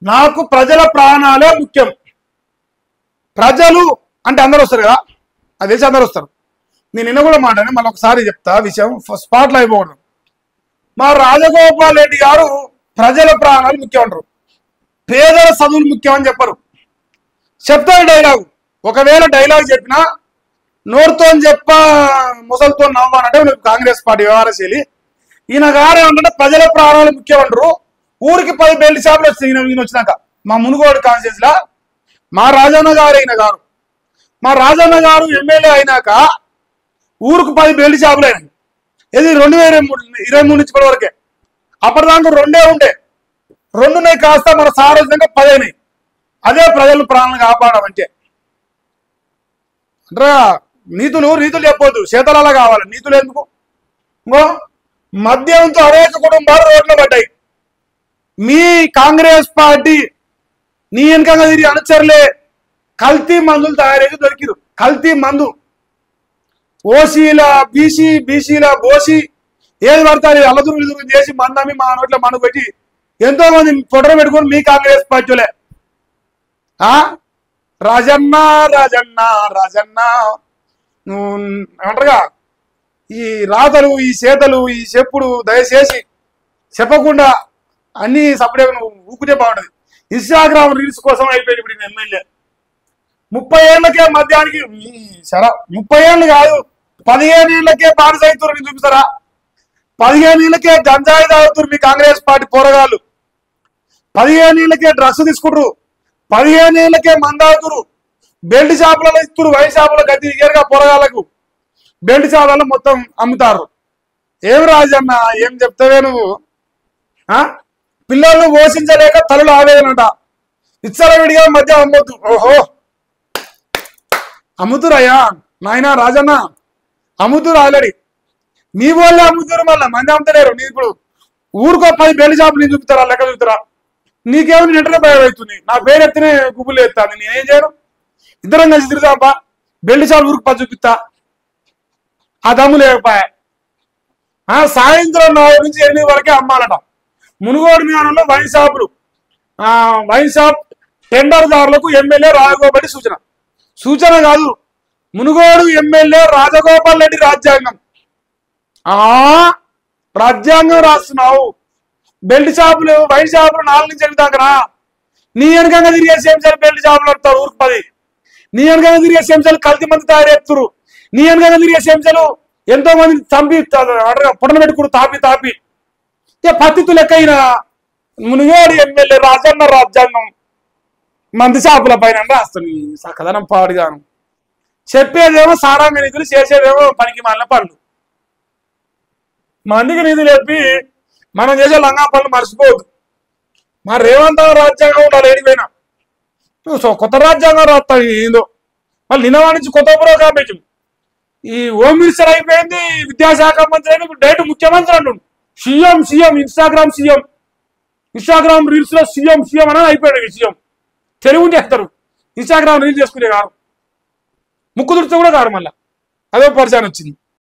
నాకు ప్రజల ప్రాణాలే ముఖ్యం. ప్రజలు అంటే అందరూ వస్తారు కదా, అది తెలిసి అందరూ వస్తారు. నేను నిన్న కూడా మాట్లాడి మళ్ళీ ఒకసారి చెప్తా విషయం, స్పాట్లో అయిపోకూడదు. మా రాజగోపాల్ రెడ్డి గారు ప్రజల ప్రాణాలు ముఖ్యం అంటారు, పేదల చదువులు ముఖ్యం అని చెప్పరు. చెప్తారు డైలాగు. ఒకవేళ డైలాగ్ చెప్పినా నోరుతో చెప్ప ముసలితో నవ్వానంటే కాంగ్రెస్ పార్టీ వ్యవహారశైలి. ఈయన గారు ఏమంటే ప్రజల ప్రాణాలు ముఖ్యం అంటారు. ఊరికి 10 బెల్ట్ షాపులు వస్తాయి ఈయన వచ్చినాక. మా మునుగోడు కాన్స్టిట్యూన్సీ లా మా రాజన్న గారు ఎమ్మెల్యే అయినాక ఊరికి 10 బెల్ట్ షాపులు అయినాయి. ఇది 2023 నుంచి ఇప్పటి వరకే. అప్పటిదాకా 2 ఉండే, 2 కాస్త మన సారోజంగా 10 అయినాయి. అదే ప్రజల ప్రాణాలను కాపాడమంటే అంటే నీతులు చెప్పొద్దు, శీతలాల కావాలి. నీతులు ఎందుకు? ఇంకో మద్యంతో అనేక కుటుంబాలు రోడ్లు పడ్డాయి. మీ కాంగ్రెస్ పార్టీ నీ వెనకంగా తిరిగి అనుచరులే కల్తీ మందులు తయారేసి దొరికిరు. కల్తీ మందు ఓసీల బీసీల బోసి ఏది పడతారు అల్లదురు చేసి మందమి మా నోట్ల మను పెట్టి ఎంతో మంది ఫోటోలు పెట్టుకుని మీ కాంగ్రెస్ పార్టీలే. రాజన్న నువ్వు ఏమంటారుగా ఈ రాతలు, ఈ చేతలు, ఈ చెప్పుడు దయచేసి చెప్పకుండా అన్ని సపరేట్ నువ్వు ఊపితే బాగుంటుంది. ఇన్స్టాగ్రామ్ రీల్స్ కోసం అయిపోయింది ఇప్పుడు నేను ఎమ్మెల్యే. 30 ఏళ్లకే మధ్యానికి 30 ఏళ్ళు కాదు, 15 ఏళ్లకే బానిస అవుతారు. నేను చూపిస్తారా? 15 ఏళ్ళకే గంజాయి తాగుతారు మీ కాంగ్రెస్ పార్టీ పోరగాళ్ళు. 15 ఏళ్ళకే డ్రగ్స్ తీసుకుంటారు. 15 ఏళ్ళకే మందాగుతారు. బెల్ట్ షాపులలో ఇస్తారు, వైన్ షాపులో గతి దిగారుగా పోరగాళ్ళకు. బెల్ట్ షాపులలో మొత్తం అమ్ముతారు. ఏం రాజన్న ఏం చెప్తావే నువ్వు? పిల్లలను పోషించలేక తలలు ఆవేదనట. ఇచ్చల విడిగా మధ్య అమ్మొద్దు. ఓహో అమ్ముతురయ్యా నాయన రాజన్న, అమ్ముతురు ఆల్రెడీ. మీ వాళ్ళే అమ్ముతారు, మళ్ళీ మంది అమ్ముతలేరు. నీ ఇప్పుడు ఊరికో 10 బెల్ట్ షాపులు నేను చూపుతారా, లెక్క చూపుతారా? నీకేమో నెంటనే భయం అవుతుంది. నా పేరు ఎత్తినే గుబ్బులు ఎత్తాను. నేనేం చేయను? ఇద్దరం కలిసి తిరుగుతాంపా. బెల్ట్ షాప్ ఊరికి 10 చూపిస్తా. ఆ దమ్ము లేకపోయా. సాయంత్రం 4 నుంచి 8 వరకే అమ్మాలట. మునుగోడు జ్ఞానంలో వైన్ షాప్ టెండర్దారులకు ఎమ్మెల్యే రాజగోపాల్ సూచన కాదు, మునుగోడు ఎమ్మెల్యే రాజగోపాల్ రెడ్డి రాజ్యాంగం రాస్తున్నావు. బెల్ట్ షాపులు, వైన్ షాపులు 4 నుంచి 8 దాకా నీ వెనకంగా తిరిగే సేంసాలు బెల్ట్ షాపులు వస్తారు ఊరికి 10. నీ వెనకంగా తిరిగే సేంసాలు కల్తీ మంది తయారెత్తురు. నీ వెనకంగా తిరిగే సేంసాలు ఎంతో మంది చంపి పొట్టలు పెట్టుకుడు తాపి పత్తితు లెక్క అయిన మునుగోడు ఎమ్మెల్యే రాజన్న రాజ్యాంగం మంది షాపుల పైన రాస్తుంది. సకదనం పాడుగాను. చెప్పేదేమో సారాంగ నిధులు, చేసేదేమో పనికి మాలిన పనులు. మందికి నిధులు చెప్పి మనం చేసే లంగా పనులు మర్చిపోవద్దు. మా రేవంత్ రాజ్యాంగం ఉండాలి ఏడిపోయినా. కొత్త రాజ్యాంగం రాస్తాడు ఏందో. మళ్ళీ నిన్నవాడి నుంచి కొత్త ప్రోగ్రామ్ ఈ హోమ్ మినిస్టర్ అయిపోయింది, విద్యాశాఖ మంత్రి అయిన డైరెక్ట్ ముఖ్యమంత్రి అంటుండు. సీఎం ఇన్స్టాగ్రామ్ రీల్స్ లో సీఎం అనేది అయిపోయాడు. సీఎం తెలుగు చేస్తారు, ఇన్స్టాగ్రామ్ రీల్స్ చేసుకునే కాదు, ముక్కు దుడితే కూడా కాదు. మళ్ళీ అదో పరిచయం వచ్చింది.